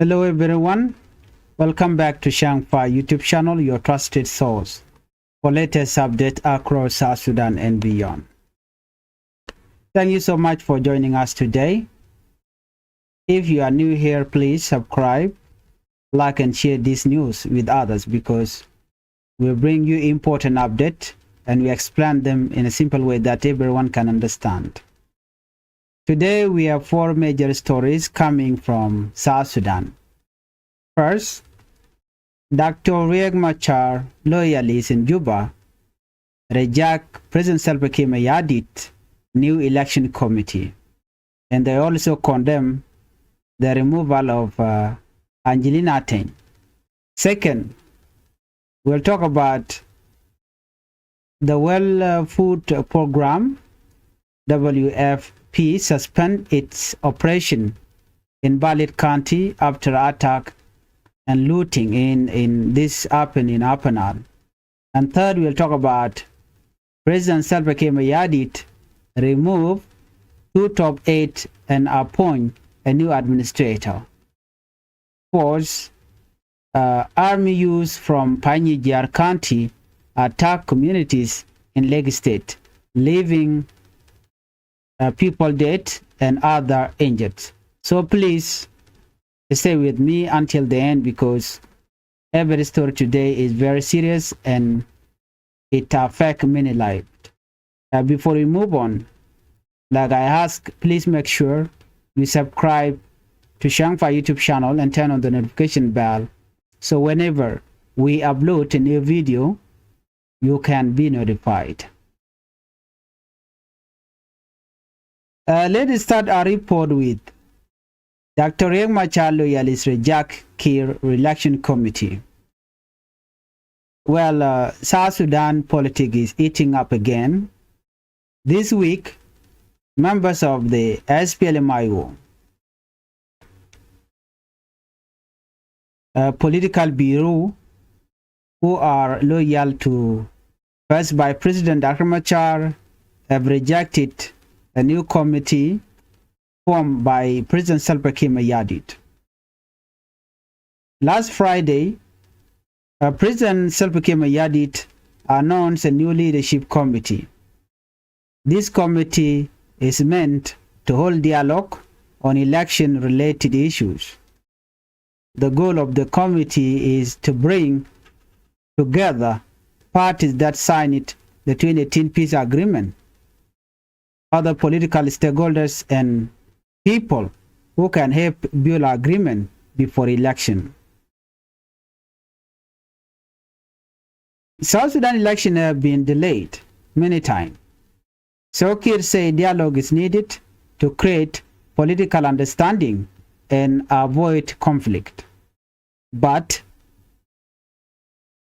Hello everyone, welcome back to Changfied YouTube channel, your trusted source for latest updates across South Sudan and beyond. Thank you so much for joining us today. If you are new here, please subscribe, like and share this news with others because we bring you important updates and we explain them in a simple way that everyone can understand. Today we have four major stories coming from South Sudan. First, Dr. Riek Machar loyalists in Juba reject President Salva Kiir Mayardit new election committee, and they also condemn the removal of Angelina Ateng. Second, we'll talk about the World Food Program, WFP, suspend its operation in Balit County after attack and looting in this happened in Apanal. And third, we'll talk about President Salva Kiir Mayardit remove 2 top 8 and appoint a new administrator. Fourth, army use from Panyijir County attack communities in Lake State, leaving people dead and other injured. So please stay with me until the end because every story today is very serious and it affects many lives. Before we move on, like I ask, please make sure you subscribe to Changfied YouTube channel and turn on the notification bell so whenever we upload a new video, you can be notified. Let's start our report with Dr. Riek Machar loyalists reject Kiir election committee. Well, South Sudan politics is eating up again. This week, members of the SPLMIO political bureau who are loyal to first by President Dr. Machar have rejected a new committee formed by President Salva Kiir Mayardit. Last Friday, President Salva Kiir Mayardit announced a new leadership committee. This committee is meant to hold dialogue on election-related issues. The goal of the committee is to bring together parties that signed the 2018 peace agreement, other political stakeholders, and people who can help build agreement before election. South Sudan election have been delayed many times. So Kiir said dialogue is needed to create political understanding and avoid conflict. But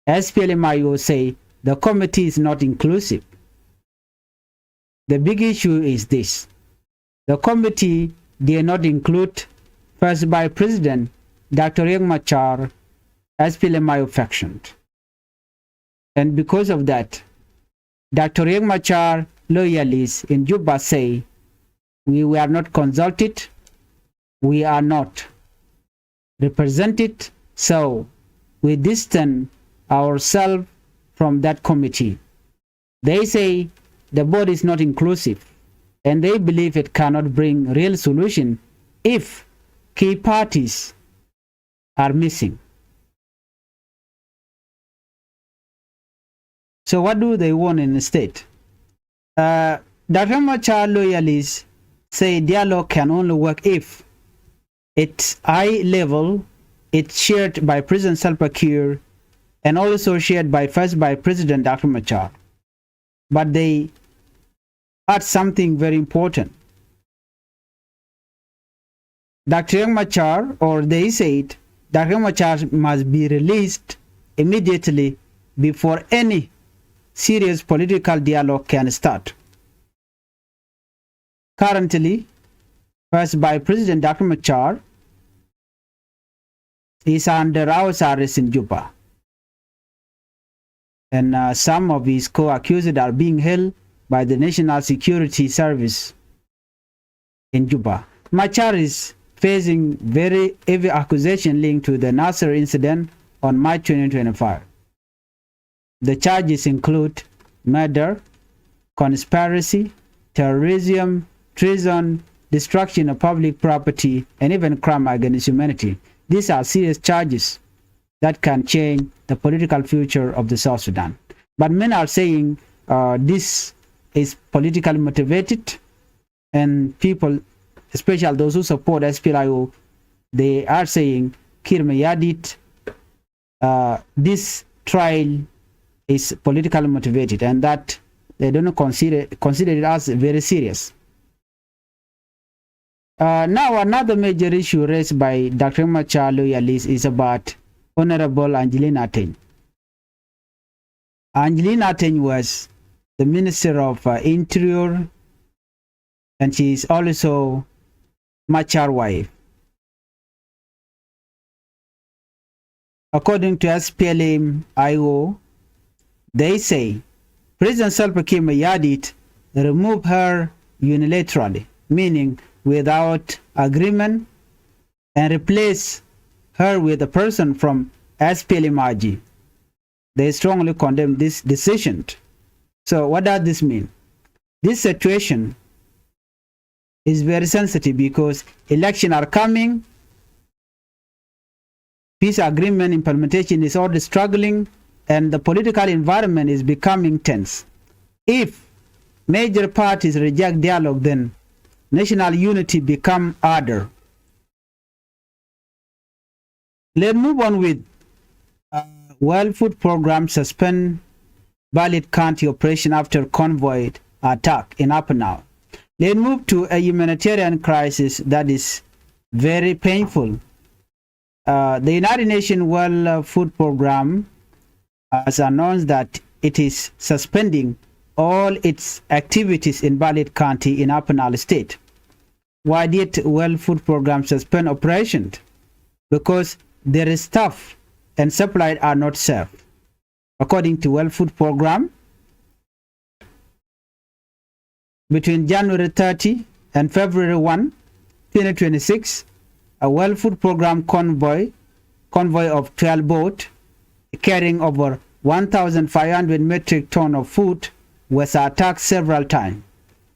SPLMIO say the committee is not inclusive. The big issue is this. The committee did not include first by President Dr. Riek Machar SPLMIO faction. And because of that, Dr. Riek Machar loyalists in Juba say, we were not consulted, we are not represented, so we distance ourselves from that committee. They say the board is not inclusive and they believe it cannot bring real solution if key parties are missing. So what do they want in the state? Dr. Machar loyalists say dialogue can only work if it's high level, it's shared by President Salva Kiir and also shared by first by President Dr. Machar. But they add something very important. Dr. Machar, or they said, Dr. Machar must be released immediately before any serious political dialogue can start. Currently, first by President Dr. Machar is under house arrest in Juba. And some of his co-accused are being held by the National Security Service in Juba. Machar is facing very heavy accusation linked to the Nasser incident on March 2025. The charges include murder, conspiracy, terrorism, treason, destruction of public property, and even crime against humanity. These are serious charges that can change the political future of the South Sudan. But many are saying this is politically motivated, and people, especially those who support SPLIO, they are saying Kiir Mayardit, this trial is politically motivated, and that they don't consider it as very serious. Now, another major issue raised by Dr. Machar loyalists is about Honorable Angelina Ateng. Angelina Ateng was the Minister of Interior, and she is also Machar wife. According to SPLM-IO, they say President Salva Kiir Mayardit removed her unilaterally, meaning without agreement, and replaced her with a person from SPLM-IG. They strongly condemn this decision. So what does this mean? This situation is very sensitive because elections are coming, peace agreement implementation is already struggling, and the political environment is becoming tense. If major parties reject dialogue, then national unity become harder. Let's move on with World Food Program suspend Balit County operation after convoy attack in Upper Nile. Let's move to a humanitarian crisis that is very painful. The United Nations World Food Program has announced that it is suspending all its activities in Balit County in Upper Nile State. Why did World Food Program suspend operations? Because their staff and supply are not served. According to World Food Program, between January 30 and February 1, 2026, a World Food Program convoy of 12 boats carrying over 1,500 metric tons of food was attacked several times.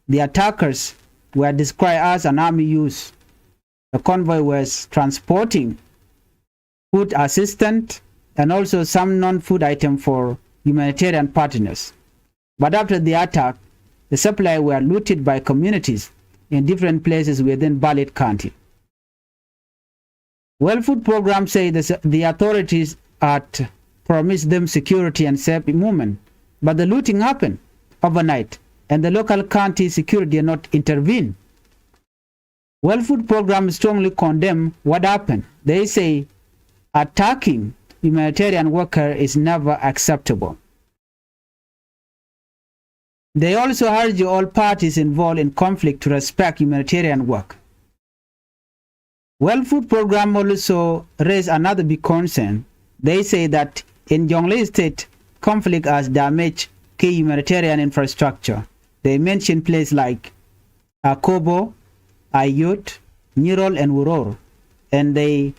The attackers were described as an army use. The convoy was transporting food assistance and also some non-food items for humanitarian partners. But after the attack, the supplies were looted by communities in different places within Balit County. World Food Program say the authorities had promised them security and safe movement, but the looting happened overnight, and the local county security did not intervene. World Food Program strongly condemn what happened. They say attacking humanitarian worker is never acceptable. They also urge all parties involved in conflict to respect humanitarian work. World Food Program also raised another big concern. They say that in Jonglei State, conflict has damaged key humanitarian infrastructure. They mention places like Akobo, Ayut, Nirol, and Wuror, and they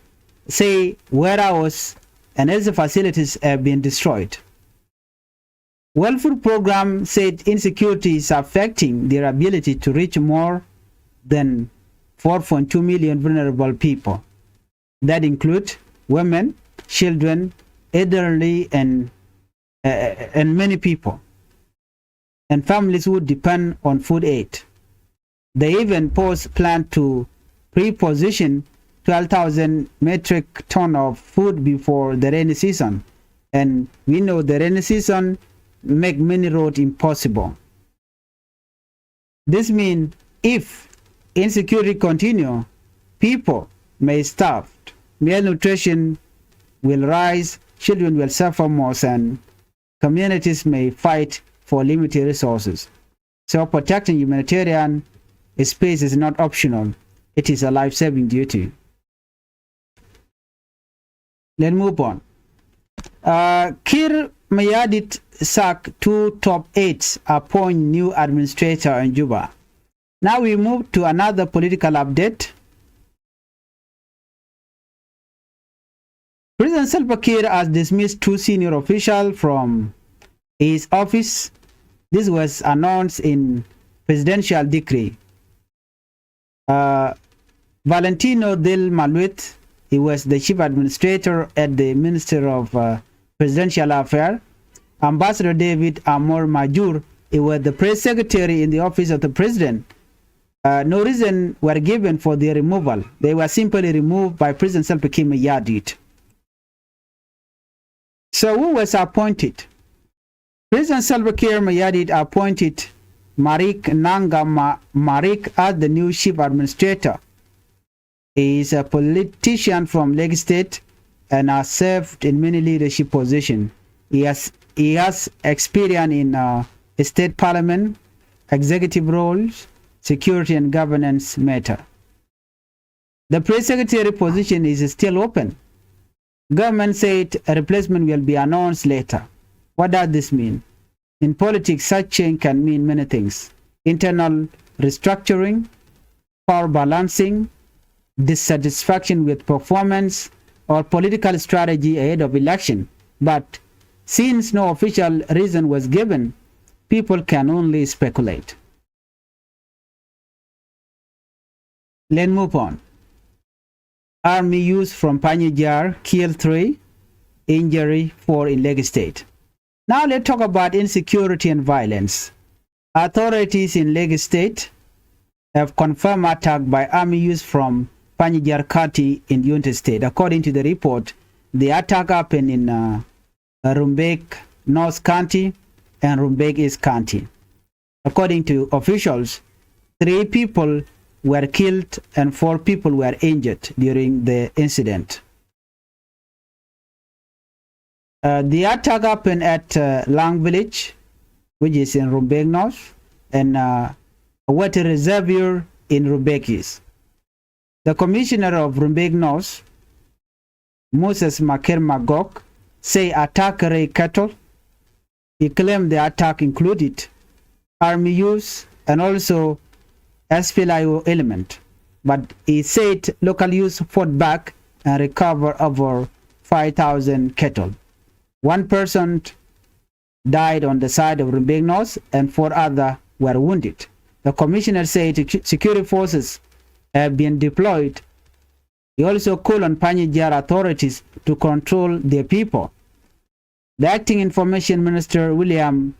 say warehouses and other facilities have been destroyed. World Food Program said insecurity is affecting their ability to reach more than 4.2 million vulnerable people. That include women, children, elderly, and many people, and families who depend on food aid. They even plan to pre-position 12,000 metric tons of food before the rainy season. And we know the rainy season make many roads impossible. This means if insecurity continue, people may starve, malnutrition will rise, children will suffer more, and communities may fight for limited resources. So protecting humanitarian space is not optional, it is a life-saving duty. Let's move on. Kiir Mayardit sacked 2 top aides, appoint new administrator in Juba. Now we move to another political update. President Salva Kiir has dismissed 2 senior officials from his office. This was announced in presidential decree. Valentino Del Maluet, he was the chief administrator at the Minister of Presidential Affairs. Ambassador David Amor Majur, he was the press secretary in the office of the president. No reason were given for their removal. They were simply removed by President Salva Kiir Mayardit. So who was appointed? President Salva Kiir Mayardit appointed Marik Nanga Marik as the new chief administrator. He is a politician from Lake State and has served in many leadership positions. He has experience in state parliament, executive roles, security and governance matter. The press secretary position is still open. Government said a replacement will be announced later. What does this mean? In politics, such change can mean many things. Internal restructuring, power balancing, dissatisfaction with performance, or political strategy ahead of election. But since no official reason was given, people can only speculate. Let's move on. Army use from Panyajar, kill 3, injury 4 in Lake State. Now let's talk about insecurity and violence. Authorities in Lake State have confirmed attack by army use from Panyajar County in United State. According to the report, the attack happened in Rumbek North County and Rumbek East County. According to officials, 3 people were killed and 4 people were injured during the incident. The attack happened at Lang Village, which is in Rumbek North, and a water reservoir in Rumbek East. The commissioner of Rumbek North, Moses Makir Magok, say attack Ray cattle. He claimed the attack included army use and also SPLIO element, but he said local use fought back and recovered over 5,000 cattle. 1 person died on the side of Rumbek North and 4 others were wounded. The commissioner said security forces have been deployed. He also called on Panyajar authorities to control their people. The acting information minister William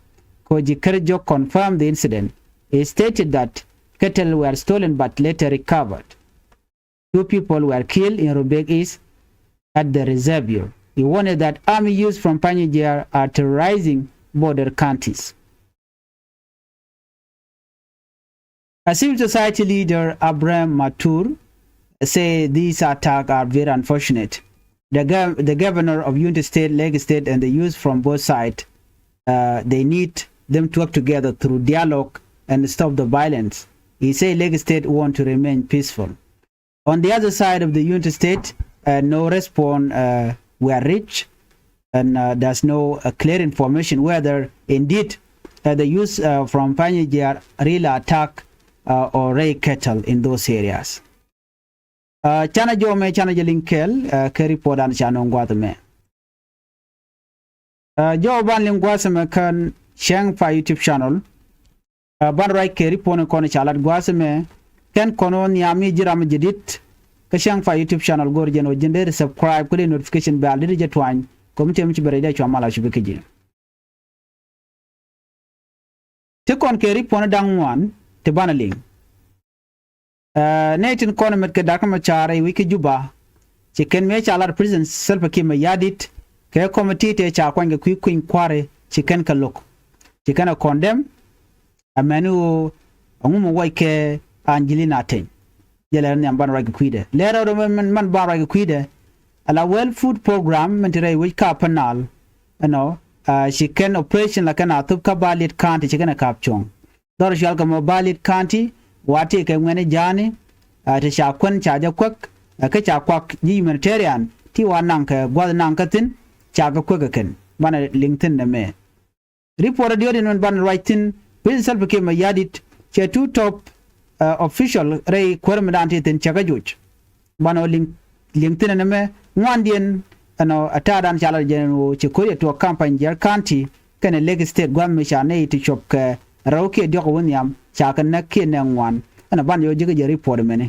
Kojikerjo confirmed the incident. He stated that cattle were stolen but later recovered. 2 people were killed in Rumbek East at the reservoir. He warned that army use from Panyajar are terrorizing border counties. A civil society leader, Abraham Matur, say these attacks are very unfortunate. The governor of United State, Lake State, and the youth from both sides, they need them to work together through dialogue and stop the violence. He said Lake State want to remain peaceful. On the other side of the United State, no response were reached, and there's no clear information whether indeed the youth from Panyajar really attack or raise cattle in those areas. Chana Jome, Chana Jelinkel, Kerry Podan Chano Guatame. Joe Ban Linguasame can Changfied YouTube channel. Ban Rai Kerry Pona Kona Chalat Guasame, Ken Konon Yami Jiram Jedit, Changfied YouTube channel, Gorjan or Gender, subscribe, put in notification bell, little twine, come to Bereda Chamala Shubiki. Take on Kerry Pona Dang 1, Tebanaling. Nathan Konamet Kadaka Machar, Wiki Juba, Chicken Mech Alar Prison, Self Kim Yadit, Care Committee, Chakwanga Quick Queen Quarry, Chicken Kalok. Chicken condemn a menu Omumu Wake Angelina Ten. Yelan and Banrag Quide. Later, the women man Barrag Quide. A well food program, Mentere Wika Panal, chicken operation like an Atuka Balit County, chicken a capchong. Dorjalka Mobalit County. Wati ke ngene jani te sha kwen cha ja kwek ke cha kwak humanitarian ti wanang ke gwad nang katin cha ga kwek ken bana linkedin na me report dio din ban writing bin self ke ma yadit che 2 top official ray kwerm dan tin cha ga juj bana linkedin na me ngwandien ano atadan chala jenu chikuri to campaign jar county kan leg state gwam cha ne to chop ke rawke dio ko wonyam cha kan na ke ne ngwan ana ban yo jiga report mene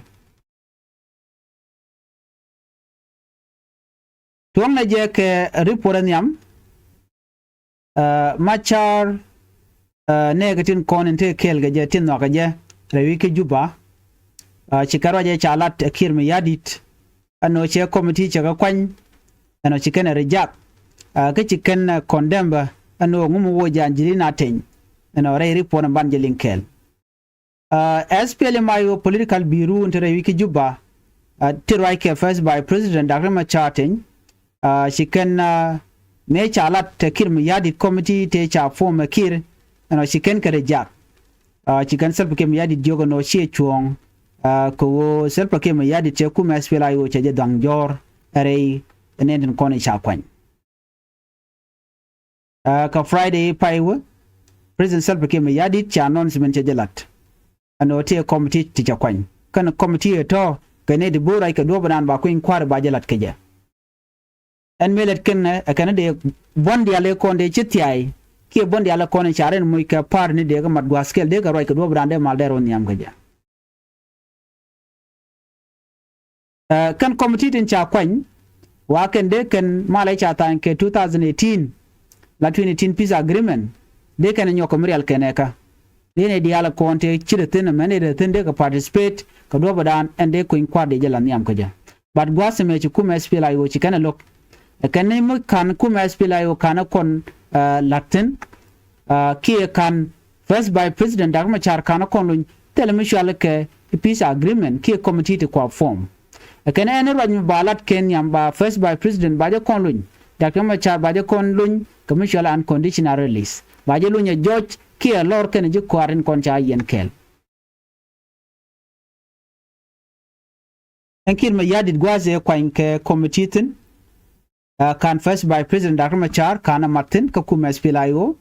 tuang na je ke report nyam Machar negatin konente kel ga je tin no ga je rewi ke juba chikaro je chalat Kiir me yadit ano che committee chaga kwany ano chiken reject ke chiken condemn ano ngumu wo janjili na ten ano re report ban je linkel SPLM ayo political bureau entre wiki juba tirai ke first by president Dr. Machar ten chiken me chalat Kiir me yadit committee te cha form Kiir ano chiken ke reject chiken self ke me yadit jogo no che chuong ko self ke me yadit che kuma SPLM ayo che je dangjor re nenden kone cha kwany ka Friday paiwa president self ke me yadit cha announcement che jelat ano te committee ti cha kwany kan committee to kane de bora ka do banan ba ko in kwar ba jelat ke je en melet ken kana de bondi ale konde chitiai ke bondi ale kone charen muy ka par ni de ga mat gwaskel de ga roi ka do brande mal de ron yam ga kan committee tin cha kwany wa ken de ken malai cha tan ke 2018 la 2018 peace agreement de ken nyoko murial keneka de ne diala konte chire tin mane de tin de ka participate ka do badan en de ko in kwar de jalan yam ka ja but gwasme chi kuma SPLA yo chi kana lok kan ne mu kan kuma SPLA yo kana kon latin ki kan first by president Dr. Machar kana kon lun telemission ke peace agreement ki committee to ko form kan ne rajmu balat ken yam ba first by president ba je kon lun Dr. Machar ba je kon lun commission unconditional release ba je lun George ki lor ken je kwarin kon cha yen kel en Kiir me yadit gwaze kwain ke committee tin kan first by president Dr. Machar kana martin ka kuma SPLA yo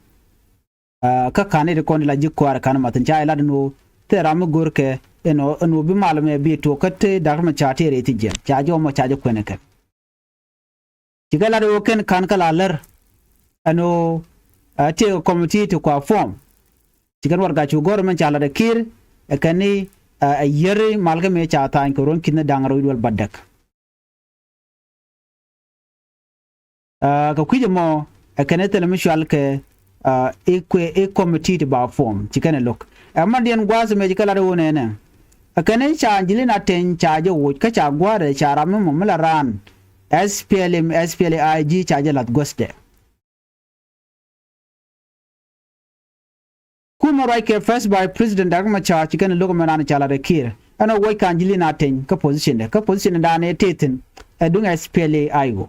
ka kane de kon la jikwar kana martin cha ila no teramu gorke eno bi malame bi to katte Dr. Machar te reti je cha jo mo cha je kwene ke tigala do ken kan kala lar ano te committee to kwa form tigar warga chu government cha la de Kiir kani yere malga me cha ta ko ron kin dangaro wal badak ka kuje mo kane telemission ke e committee to ba form tikane lok amma den gwazo me jikala do ne ne kane cha anjilina ten cha je wo ka cha gware cha ramu mumla ran SPLM SPLAIG cha je lat goste kuma right ke first by president Dr. Machar tikane lok manana cha la de Kiir ano wo ka anjilina ten ka position da ne tetin dung SPLAIG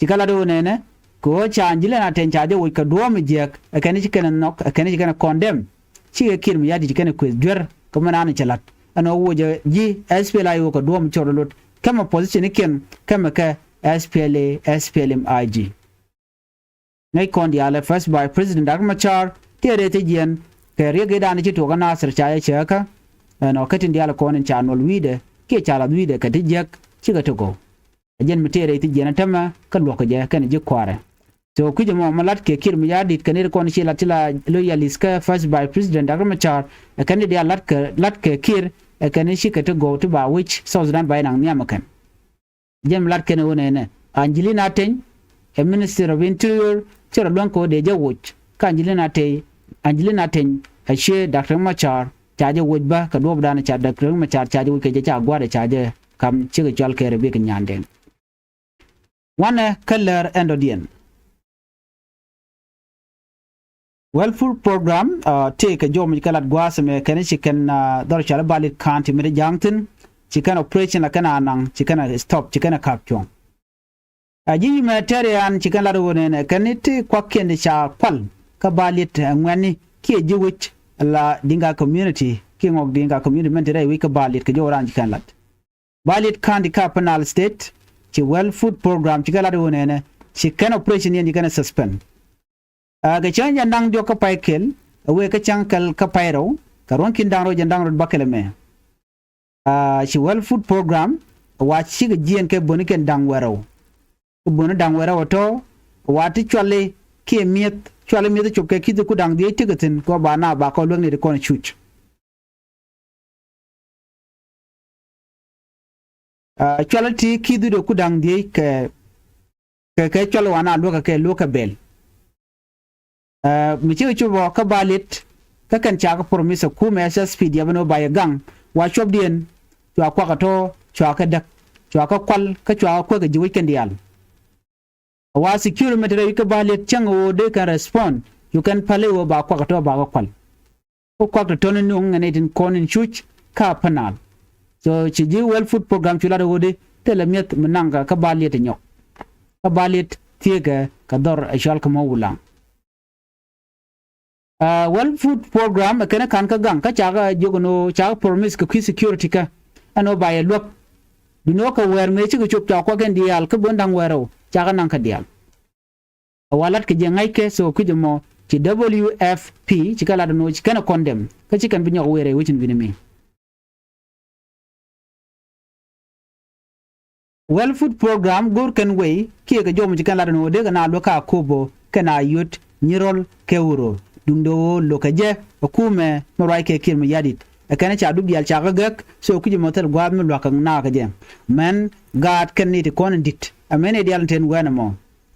tikala do ne ko chanjile na ten chaje wo ka do mi jek akani chikana nok akani chikana condemn chike Kiir mi yadi chikana quiz dwer ko manana chalat ano wo je ji SPLA wo ka do mi chorolot kama position ken kama ka SPLM IG ngai kondi ala first by president Dr. Machar tere te jen ke rege dani chito kana sir chaye cheka no katin diala konin chanol wide ke chala wide ka tijek chika to ajen mitere ti jena tama kan lo je kan je kware so kuje mo malat ke Kiir mi yadit kanir kon shi latila loyalis ka first by president Dr. Machar kan dia lat ke Kiir kan shi ka to go to ba which South Sudan by nang nyama kan jem lat ken wona ne Angelina ten a minister of interior chero don ko de je wuch kan Angelina ten a she Dr. Machar chaje wuch ba ka do bdana cha Dr. Machar chaje wuch ke cha gware chaje kam chi chal ke rebe kan nyanden one color endodian welfare program take a job kalat gwas me kan chicken dar chala balit county me jangtin chicken operation la kana nang chicken stop chicken capture aji humanitarian chicken la do ne kaniti kwakken cha kwal ka balit ngwani ki jiwich la dinga community king of dinga community men today we ka balit ka joran chicken lat balit county capital state ci well food program ci gala do ne ci kan operation yen kana suspend ga chanja ndang jo ka paikel we ka chankal ka pairo ka ron kin dang ro jandang ro bakele me ci well food program wa ci ga jien ke boni ken dang waro bunu dang wera wato wati chwale ke miet chwale miet chop ke kidu ku dang die tigatin ko bana ba ko lwang ni ko chuch chwale ti kidu do ku dang die ke chwale wana loka bel mi ci chubo ka balit ka kan cha ka promise ku me SSP dia bano ba gang wa chop dien chwa kwa ka to chwa ka dak chwa ka kwal ka chwa ko ga jiwi kan dial wa secure metere ka balit chango de kan respond you can pale wo ba kwa ka to ba ka kwal ko kwa ka to no ngane tin konin chuch ka panal so ci ji well food program chula do de telemiet menanga ka balit nyok ka balit tiega ka dor ashal ka mawulang well food program kana kan ka gang ka chaga jogono chaga promise ka security ka ano baye lop bino ka wer me chi chup ta ko gen dial ka bondang wero chaga nan ka dial walat ke jengai ke so ku jemo ci WFP ci kala no ci kana condemn ka ci kan binyo were wucin binimi well food program gur kan way ki ka jomu ci kan la no de na lo ka kobo kana yut nyirol kewuro dungdo lokaje okume morai ke kirmi yadit akana cha dub yal cha gak so kuje motel gwab mi lokang na ka je men gat kan ni kon dit amene dial ten wana mo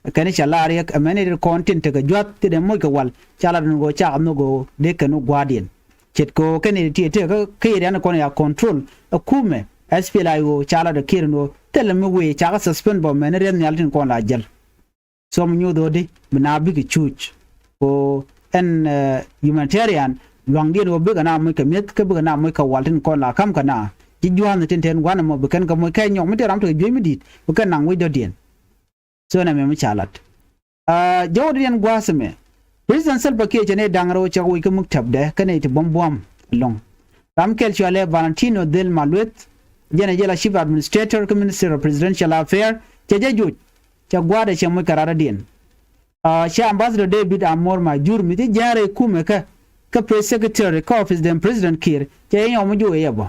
akana cha lariyak amene de content ga jot te de mo ka wal cha la ngo cha no go de kanu gwadien chet ko kene ti te ka ke yana kon ya control akume SPLIO cha la de kirno tel mi we cha suspend bo men ren yal tin kon la jel so mu nyodo de bina bigi chuch o en humanitarian luang dia no bega na mo ka met ka bega na mo ka waltin kon la kam kana ji juan tin ten wana mo beken ka mo ka nyong mi ram to je mi dit beken nang wi do dien so na me chalat jawdien gwasme president Salva Kiir jene dangro cha wi ka muktab de kana ti bombom long ram kel chale Valentino del Maluet jene jela chief administrator ka minister of presidential affairs je ju cha gwada che mo karara dien Sha Ambassador David Amor Majur miti jare kume ka press secretary ka office den President Kiir je yo mu jo yebo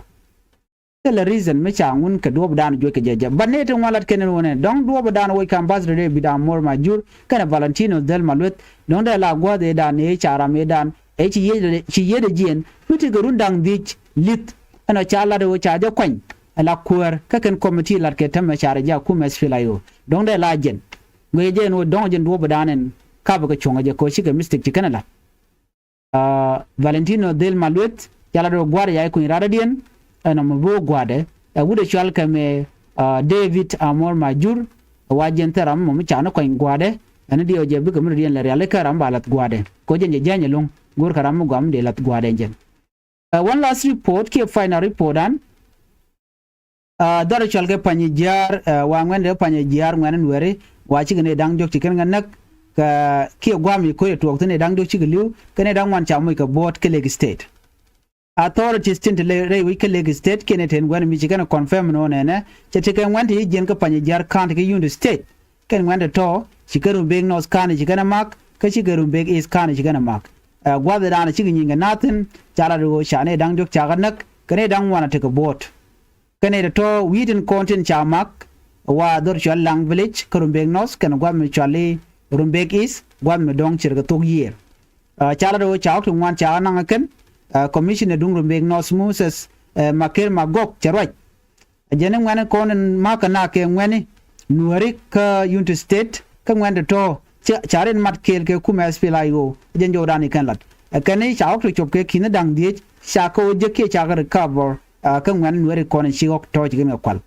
the reason me changun ka do dan jo ke jeje banete walat kenen wona don do dan wo ka Ambassador David Amor Majur kana Valentino del Maluet don da la gwa de dan e chara me dan e ci yede jien miti garun dang dich lit ana chala de wo cha je kwany ala kuer ka ken committee lat ke tam chara ja kume sfilayo don da la jen ngoy je no don jen do badanen ka ba ko chonga je ko shi ga mistake kana la Valentino del Maluet yala do gware ya ko irada dien ana mo bo gwade wude chal ka me David Amor Majur wajen taram mo mi chana ko gwade ana dio je bi ko mi dien la yale karam balat gwade ko je janye long gor karam mo gam de lat gwade jen one last report ke final report an dara chal ke panyijar wa ngende panyijar ngene were wachi gane dang jok chiken nganak ka ki gwami ko to tene dang jok chigliu kene dang wan chamu ka bot ke leg state authorities tint le re wi ke leg state kene ten gwan mi chiken confirm no ne chete ken wan ti jen ka panyijar kan ke yund state ken wan to chikeru beg nos kan chiken mak ka chikeru beg is kan chiken mak gwada dana chigin nga natin chala do shane dang jok chaganak kene dang wan te ka bot kene to within content chamak wa dor chal lang village karumbeg nos kan gwam mi chali rumbeg is gwam mi dong chirga tok year chala do chaw tu wan cha nang ken commissioner dung rumbeg nos Moses Makir Magok charwaj jene ngwan kon ma kana ke ngwani nuari ka unit state ka ngwan to charen mat kel ke kuma SPLIO jen jodani kan lat kane chaw tu chop ke kin dang die sha ko je ke cha ga cover ka ngwan nuari kon chi ok to ji ga kwal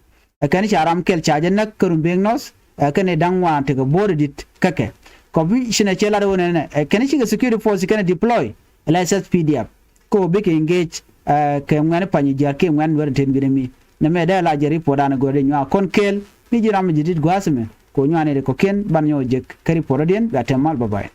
kani charam kel chaje nak kurum beng nos kane dangwa te go boardit kake commission chela do ne kani chi security force kana deploy license PDF ko big engage ke ngane pani jar ke ngwan wer ten gidemi na me da la jeri podana go de nya kon kel mi jiram jidit gwasme ko nyane de ko ken ban nyo je kari porodien ga temal bye bye